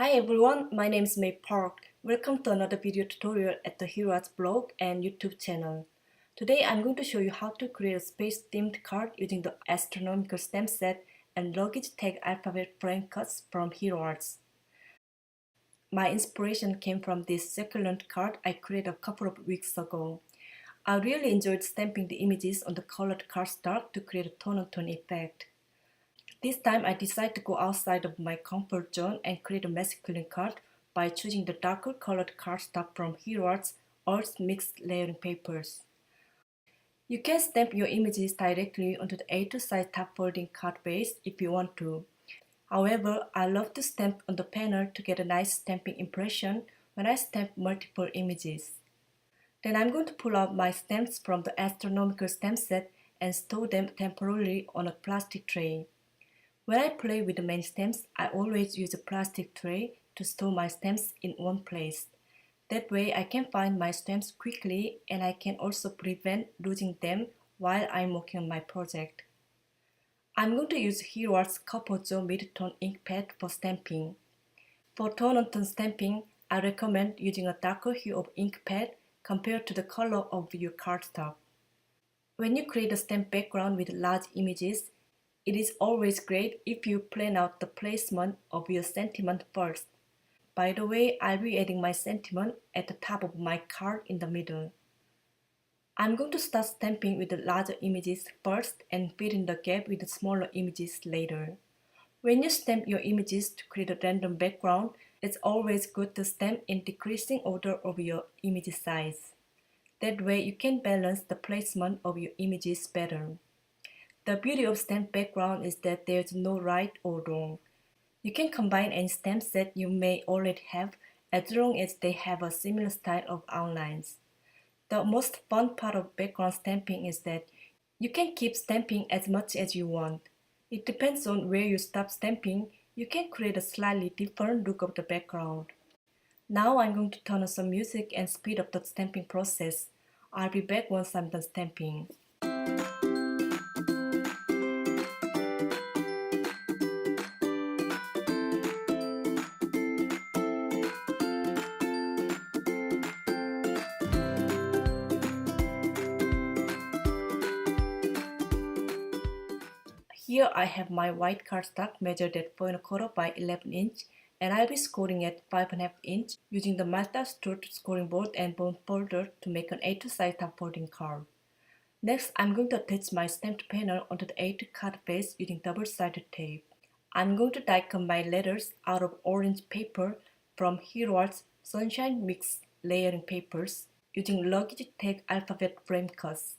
Hi everyone, my name is May Park. Welcome to another video tutorial at the Hero Arts blog and YouTube channel. Today I'm going to show you how to create a space-themed card using the astronomical stamp set and luggage tag alphabet frame cuts from Hero Arts. My inspiration came from this succulent card I created a couple of weeks ago. I really enjoyed stamping the images on the colored cardstock to create a tone-on-tone effect. This time I decided to go outside of my comfort zone and create a masculine card by choosing the darker colored cardstock from Hero Arts Earth Mixed Layering Papers. You can stamp your images directly onto the A2 size top folding card base if you want to. However, I love to stamp on the panel to get a nice stamping impression when I stamp multiple images. Then I'm going to pull out my stamps from the astronomical stamp set and store them temporarily on a plastic tray. When I play with the main stamps, I always use a plastic tray to store my stamps in one place. That way I can find my stamps quickly and I can also prevent losing them while I'm working on my project. I'm going to use Hero Arts Kapozo mid-tone ink pad for stamping. For tone-on-tone stamping, I recommend using a darker hue of ink pad compared to the color of your cardstock. When you create a stamp background with large images, it is always great if you plan out the placement of your sentiment first. By the way, I'll be adding my sentiment at the top of my card in the middle. I'm going to start stamping with the larger images first and fill in the gap with the smaller images later. When you stamp your images to create a random background, it's always good to stamp in decreasing order of your image size. That way you can balance the placement of your images better. The beauty of stamp background is that there's no right or wrong. You can combine any stamp set you may already have as long as they have a similar style of outlines. The most fun part of background stamping is that you can keep stamping as much as you want. It depends on where you stop stamping, you can create a slightly different look of the background. Now I'm going to turn on some music and speed up the stamping process. I'll be back once I'm done stamping. Here I have my white cardstock measured at 4¼ by 11 inch and I'll be scoring at 5½ inch using the Malta Stroud scoring board and bone folder to make an A2 size top folding card. Next, I'm going to attach my stamped panel onto the A2 card base using double-sided tape. I'm going to die cut my letters out of orange paper from Hero Arts Sunshine Mix Layering Papers using luggage tag alphabet frame cuts.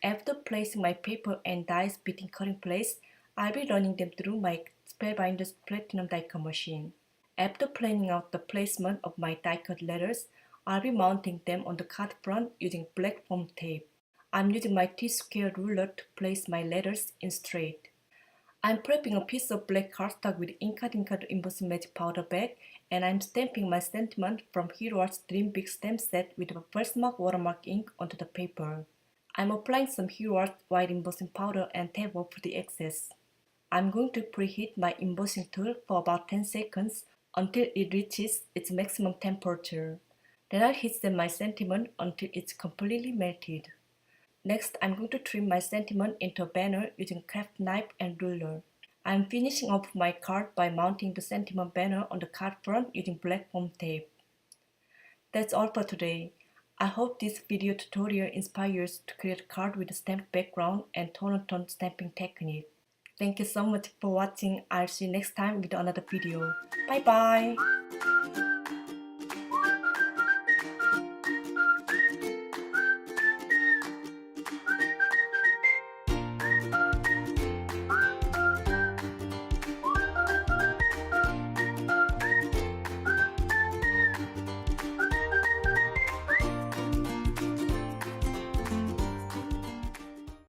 After placing my paper and dies between cutting place, I'll be running them through my Spellbinder's Platinum die cut machine. After planning out the placement of my die cut letters, I'll be mounting them on the card front using black foam tape. I'm using my T-square ruler to place my letters in straight. I'm prepping a piece of black cardstock with Inka embossing magic powder bag and I'm stamping my sentiment from Hero Arts Dream Big stamp set with a Versamark watermark ink onto the paper. I'm applying some Hero Arts white embossing powder and tap off the excess. I'm going to preheat my embossing tool for about 10 seconds until it reaches its maximum temperature. Then I'll heat set my sentiment until it's completely melted. Next, I'm going to trim my sentiment into a banner using craft knife and ruler. I'm finishing off my card by mounting the sentiment banner on the card front using black foam tape. That's all for today. I hope this video tutorial inspires you to create a card with a stamped background and tone-on-tone stamping technique. Thank you so much for watching. I'll see you next time with another video. Bye bye!